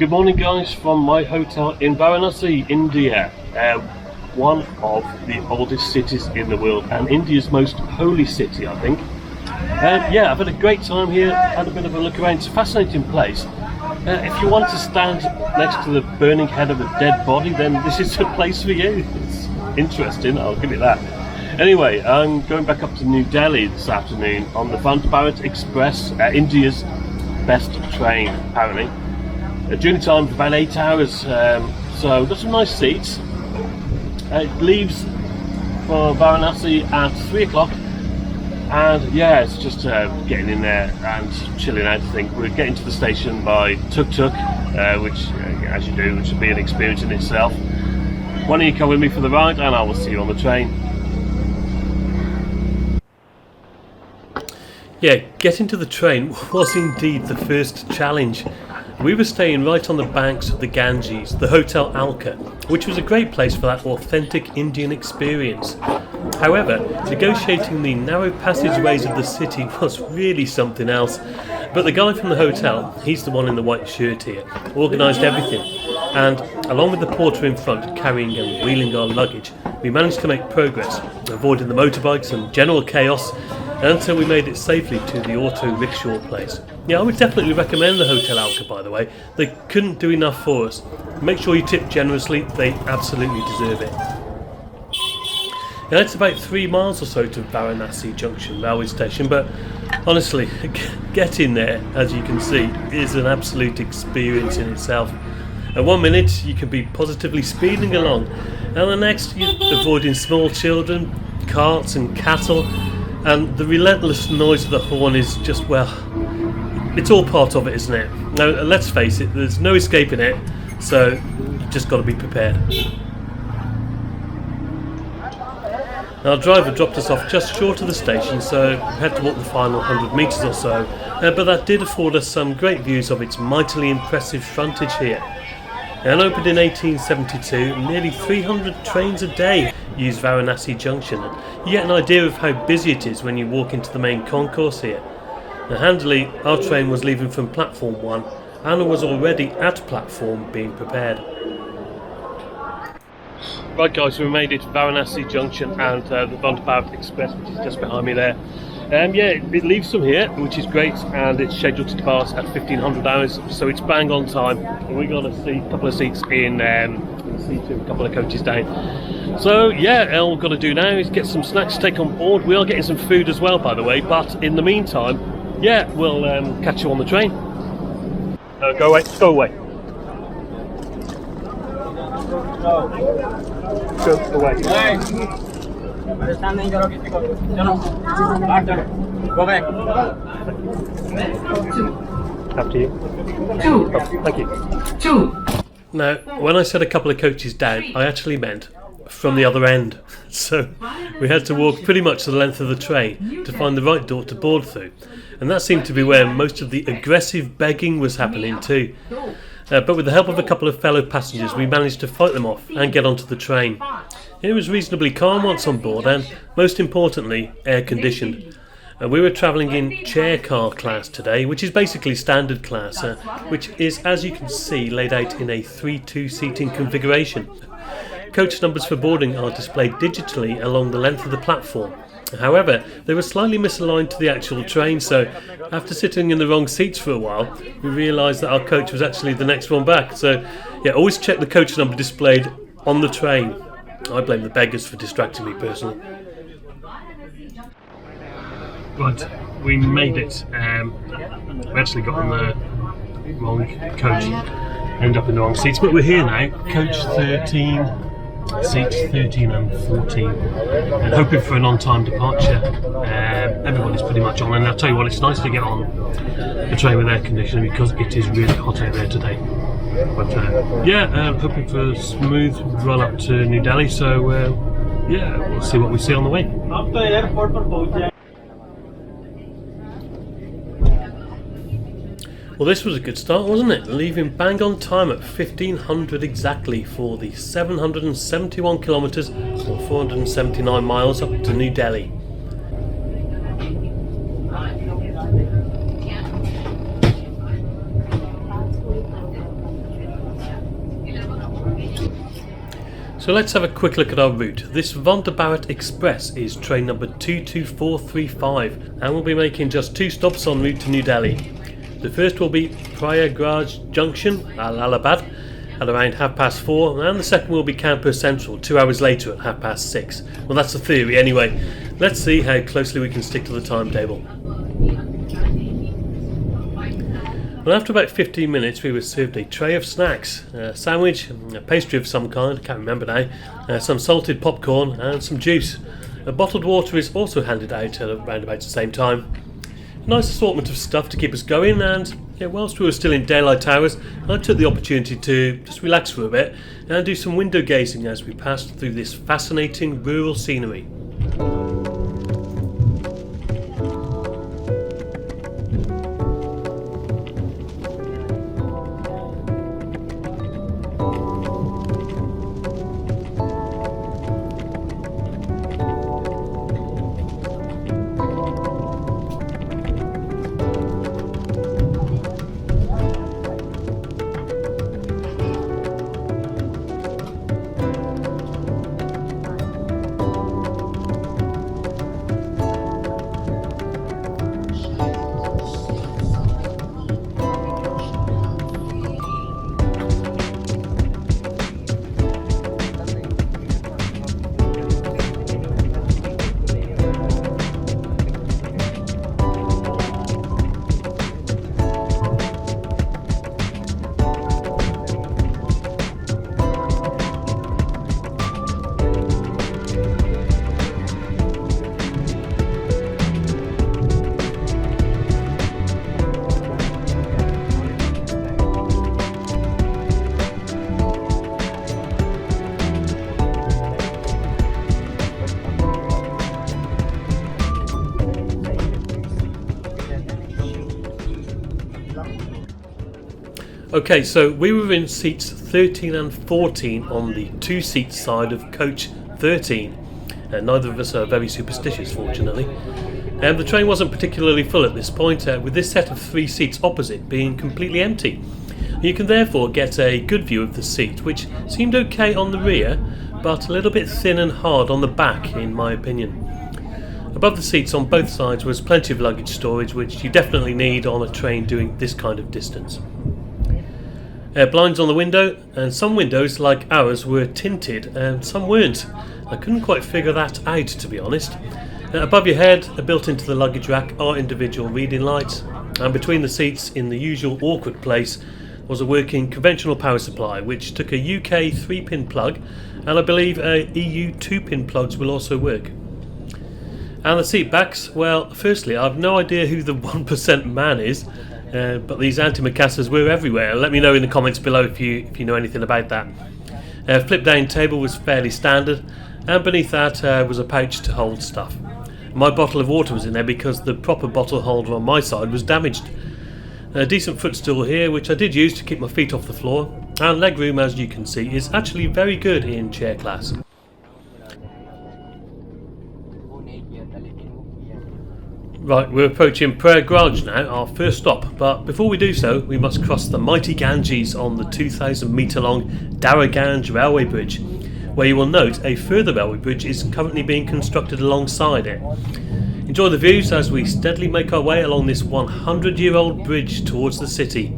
Good morning guys from my hotel in Varanasi, India, one of the oldest cities in the world and India's most holy city, I think. Yeah, I've had a great time here, had a bit of a look around. It's a fascinating place. If you want to stand next to the burning head of a dead body, then this is the place for you. It's interesting, I'll give it that. Anyway, I'm going back up to New Delhi this afternoon on the Vande Bharat Express, India's best train apparently. Journey time is about 8 hours, so got some nice seats. It leaves for Varanasi at 3 o'clock, and yeah, it's just getting in there and chilling out. I think we're getting to the station by tuk-tuk, which as you do, which will be an experience in itself. Why don't you come with me for the ride, and I will see you on the train. Yeah, getting to the train was indeed the first challenge. We were staying right on the banks of the Ganges, the Hotel Alka, which was a great place for that authentic Indian experience. However, negotiating the narrow passageways of the city was really something else. But the guy from the hotel, he's the one in the white shirt here, organised everything. And along with the porter in front carrying and wheeling our luggage, we managed to make progress, avoiding the motorbikes and general chaos, until we made it safely to the auto rickshaw place. Yeah, I would definitely recommend the Hotel Alka, by the way. They couldn't do enough for us. Make sure you tip generously, they absolutely deserve it. Now, it's about 3 miles or so to Varanasi Junction railway station, but honestly, getting there, as you can see, is an absolute experience in itself. At 1 minute you can be positively speeding along, and the next you're avoiding small children, carts and cattle, and the relentless noise of the horn is just, well, it's all part of it, isn't it? Now, let's face it, there's no escaping it, so you've just got to be prepared. Now, our driver dropped us off just short of the station, so we had to walk the final 100 metres or so, but that did afford us some great views of its mightily impressive frontage here. And opened in 1872, nearly 300 trains a day use Varanasi Junction, and you get an idea of how busy it is when you walk into the main concourse here. Now, handily, our train was leaving from platform 1 and was already at platform being prepared. Right guys, we made it to Varanasi Junction and the Vande Bharat Express, which is just behind me there. Yeah, it leaves from here, which is great, and it's scheduled to depart at 1500 hours, so it's bang on time. And we got a couple of seats in C2, a couple of coaches down. So yeah, all we've got to do now is get some snacks to take on board. We are getting some food as well, by the way, but in the meantime, yeah, we'll catch you on the train. Go away, go away. Go away. Go back. After you. Two. Oh, thank you. Two. Now, when I said a couple of coaches down, I actually meant from the other end. So we had to walk pretty much the length of the train to find the right door to board through. And that seemed to be where most of the aggressive begging was happening too. But with the help of a couple of fellow passengers, we managed to fight them off and get onto the train. It was reasonably calm once on board and, most importantly, air-conditioned. We were travelling in chair car class today, which is basically standard class, which is, as you can see, laid out in a 3-2 seating configuration. Coach numbers for boarding are displayed digitally along the length of the platform. However, they were slightly misaligned to the actual train, so after sitting in the wrong seats for a while, we realised that our coach was actually the next one back. So yeah, always check the coach number displayed on the train. I blame the beggars for distracting me personally. Right, we made it. We actually got on the wrong coach, ended up in the wrong seats, but we're here now. Coach 13. Seats 13 and 14, and hoping for an on-time departure. Everybody's pretty much on, and I'll tell you what, it's nice to get on the train with air conditioning because it is really hot out there today. But yeah, hoping for a smooth run up to New Delhi, so yeah, we'll see what we see on the way. Well, this was a good start, wasn't it? Leaving bang on time at 1500 exactly for the 771 kilometres or 479 miles up to New Delhi. So let's have a quick look at our route. This Vande Bharat Express is train number 22435 and we'll be making just 2 stops en route to New Delhi. The first will be Prayagraj Junction, Allahabad, at around 4:30, and the second will be Kanpur Central 2 hours later at 6:30. Well, that's the theory anyway. Let's see how closely we can stick to the timetable. Well, after about 15 minutes we were served a tray of snacks, a sandwich, a pastry of some kind, I can't remember now, some salted popcorn and some juice. A bottled water is also handed out at around about the same time. A nice assortment of stuff to keep us going, and whilst we were still in daylight hours, I took the opportunity to just relax for a bit and do some window gazing as we passed through this fascinating rural scenery. Okay, so we were in seats 13 and 14 on the 2-seat side of coach 13. Neither of us are very superstitious, fortunately. The train wasn't particularly full at this point, with this set of 3 seats opposite being completely empty. You can therefore get a good view of the seat, which seemed okay on the rear, but a little bit thin and hard on the back, in my opinion. Above the seats on both sides was plenty of luggage storage, which you definitely need on a train doing this kind of distance. Blinds on the window, and some windows like ours were tinted and some weren't. I couldn't quite figure that out, to be honest. Above your head, built into the luggage rack, are individual reading lights, and between the seats in the usual awkward place was a working conventional power supply which took a UK 3-pin plug, and I believe a EU 2-pin plugs will also work. And the seat backs, well, firstly I've no idea who the 1% man is, but these antimacassars were everywhere. Let me know in the comments below if you know anything about that. Flip down table was fairly standard, and beneath that was a pouch to hold stuff. My bottle of water was in there because the proper bottle holder on my side was damaged. A decent footstool here, which I did use to keep my feet off the floor, and legroom, as you can see, is actually very good in chair class. Right, we're approaching Prayagraj now, our first stop, but before we do so, we must cross the mighty Ganges on the 2,000 metre long Varanasi railway bridge, where you will note a further railway bridge is currently being constructed alongside it. Enjoy the views as we steadily make our way along this 100-year-old bridge towards the city.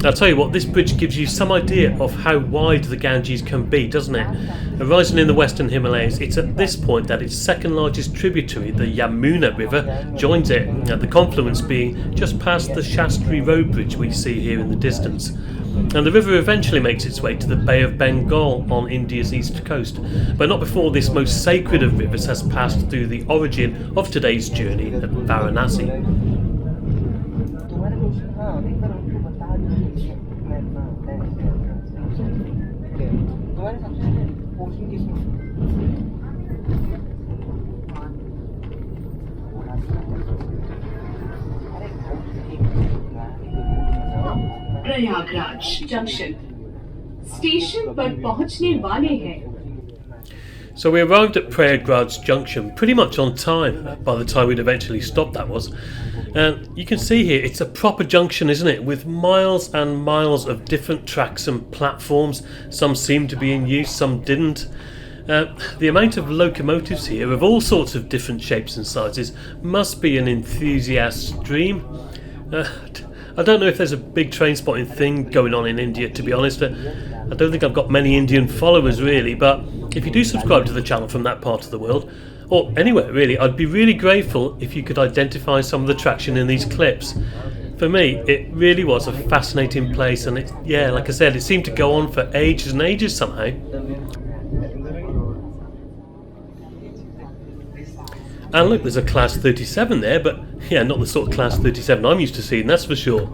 I'll tell you what, this bridge gives you some idea of how wide the Ganges can be, doesn't it? Rising in the western Himalayas, it's at this point that its second largest tributary, the Yamuna River, joins it, at the confluence being just past the Shastri Road Bridge we see here in the distance. And the river eventually makes its way to the Bay of Bengal on India's east coast, but not before this most sacred of rivers has passed through the origin of today's journey at Varanasi. Prayagraj junction station पर पहुंचने वाले हैं. So we arrived at Prayagraj junction pretty much on time by the time we'd eventually stopped, that was. And you can see here, it's a proper junction, isn't it? With miles and miles of different tracks and platforms. Some seemed to be in use, some didn't. The amount of locomotives here of all sorts of different shapes and sizes must be an enthusiast's dream. I don't know if there's a big train spotting thing going on in India, to be honest. I don't think I've got many Indian followers really, but if you do subscribe to the channel from that part of the world, or anywhere really, I'd be really grateful if you could identify some of the traction in these clips. For me, it really was a fascinating place, and like I said, it seemed to go on for ages and ages somehow. And look, there's a Class 37 there, but yeah, not the sort of Class 37 I'm used to seeing, that's for sure.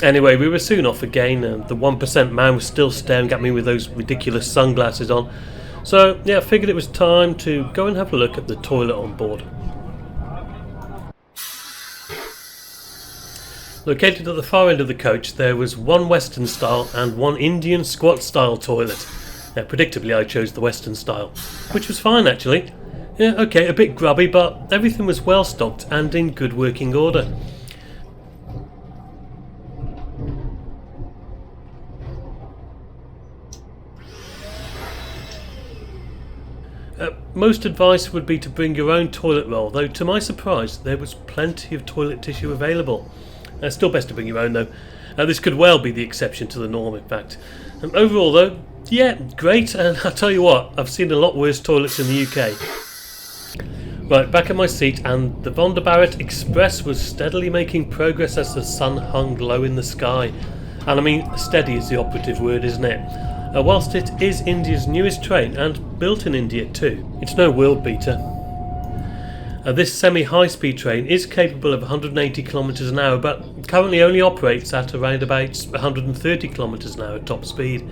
Anyway, we were soon off again, and the 1% man was still staring at me with those ridiculous sunglasses on. So, yeah, I figured it was time to go and have a look at the toilet on board. Located at the far end of the coach, there was one Western style and one Indian squat style toilet. Now, predictably, I chose the Western style, which was fine actually. Yeah, okay, a bit grubby, but everything was well stocked and in good working order. Most advice would be to bring your own toilet roll, though to my surprise there was plenty of toilet tissue available. Still best to bring your own though. This could well be the exception to the norm in fact. Overall though, yeah, great, and I'll tell you what, I've seen a lot worse toilets in the UK. Right, back at my seat, and the Vande Bharat Express was steadily making progress as the sun hung low in the sky. And I mean, steady is the operative word, isn't it? Whilst it is India's newest train, and built in India too, it's no world beater. This semi-high-speed train is capable of 180 km an hour, but currently only operates at around about 130 km an hour at top speed.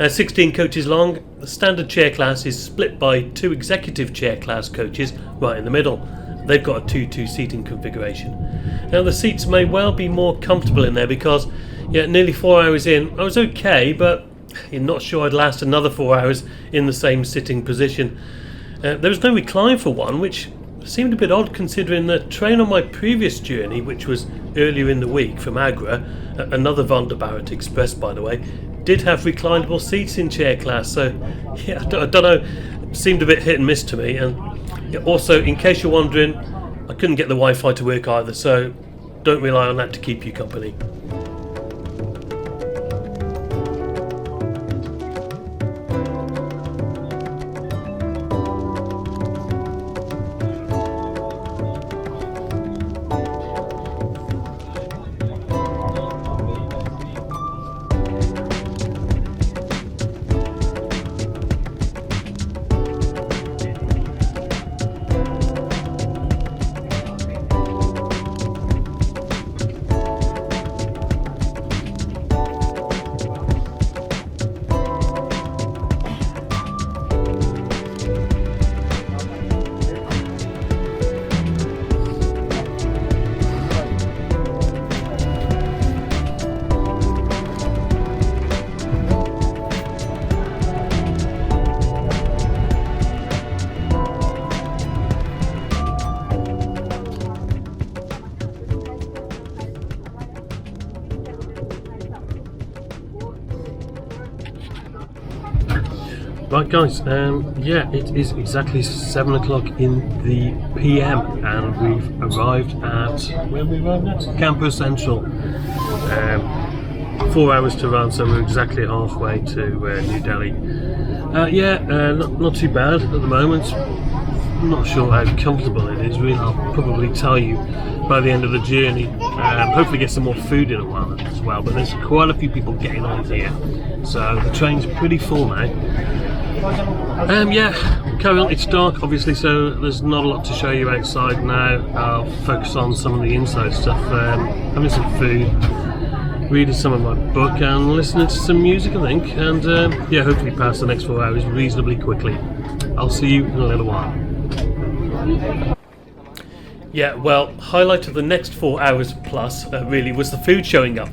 16 coaches long, the standard chair class is split by two executive chair class coaches right in the middle. They've got a 2-2 seating configuration. Now the seats may well be more comfortable in there because, yeah, nearly 4 hours in, I was okay, but I'm not sure I'd last another 4 hours in the same sitting position. There was no recline for one, which seemed a bit odd considering the train on my previous journey, which was earlier in the week from Agra, another Vande Bharat Express by the way, did have reclinable seats in chair class. So yeah, I don't know, it seemed a bit hit and miss to me. And yeah, also, in case you're wondering, I couldn't get the Wi-Fi to work either, so don't rely on that to keep you company. Right guys, yeah, it is exactly 7 o'clock in the PM and we've arrived at, where have we arrived at? Kanpur Central. 4 hours to run, so we're exactly halfway to New Delhi. Not too bad at the moment. I'm not sure how comfortable it is really. I'll probably tell you by the end of the journey. Hopefully get some more food in a while as well, but there's quite a few people getting on here, so the train's pretty full now. Carry on. It's dark obviously, so there's not a lot to show you outside now. I'll focus on some of the inside stuff, having some food, reading some of my book and listening to some music I think, and hopefully pass the next 4 hours reasonably quickly. I'll see you in a little while. Yeah, well, highlight of the next 4 hours plus really was the food showing up.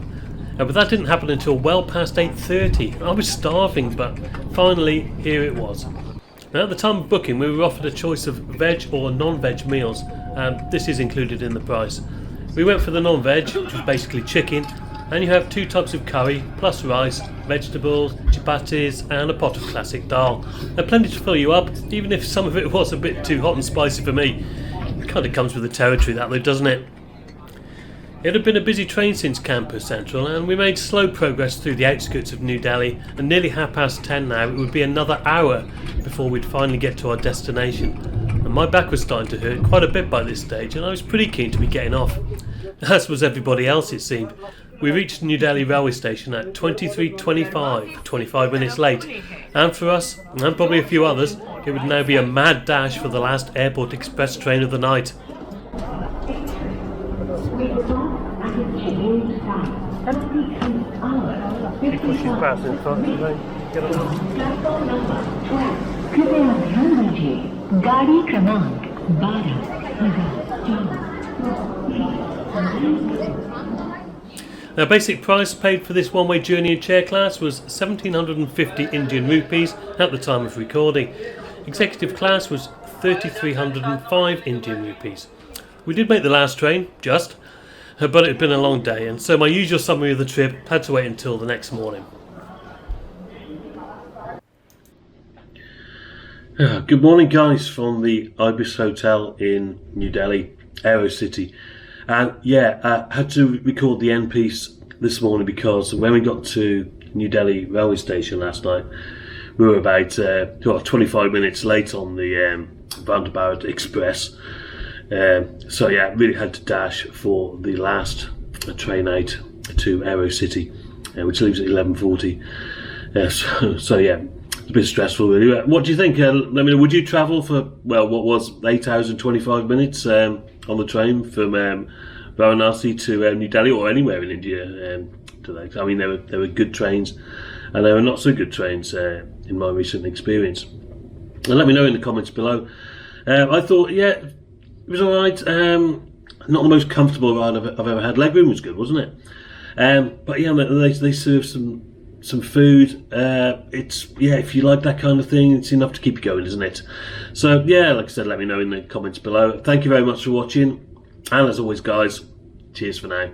But that didn't happen until well past 8:30. I was starving, but finally here it was. Now at the time of booking we were offered a choice of veg or non-veg meals, and this is included in the price. We went for the non-veg, which was basically chicken, and you have 2 types of curry, plus rice, vegetables, chapatis and a pot of classic dal. Plenty to fill you up, even if some of it was a bit too hot and spicy for me. It kind of comes with the territory that though, doesn't it? It had been a busy train since Kanpur Central, and we made slow progress through the outskirts of New Delhi, and nearly 10:30 now it would be another hour before we'd finally get to our destination. And my back was starting to hurt quite a bit by this stage, and I was pretty keen to be getting off. As was everybody else it seemed. We reached New Delhi railway station at 23:25, 25 minutes late, and for us, and probably a few others, it would now be a mad dash for the last airport express train of the night. Now, basic price paid for this one-way journey in chair class was 1,750 Indian rupees at the time of recording. Executive class was 3,305 Indian rupees. We did make the last train, just, but it had been a long day, and so my usual summary of the trip had to wait until the next morning. Good morning guys from the Ibis Hotel in New Delhi, Aero City. And I had to record the end piece this morning because when we got to New Delhi railway station last night, we were about 25 minutes late on the Vande Bharat Express. Really had to dash for the last train out to Aero City, which leaves at 11:40. It's a bit stressful really. What do you think? Let me know, would you travel for, what was 8 hours and 25 minutes on the train from Varanasi to New Delhi or anywhere in India today? I mean, there were good trains and there were not so good trains in my recent experience. And let me know in the comments below. I thought, it was alright. Not the most comfortable ride I've ever had. Legroom was good, wasn't it? They served some food. If you like that kind of thing, it's enough to keep you going, isn't it? So like I said, let me know in the comments below. Thank you very much for watching, and as always guys, cheers for now.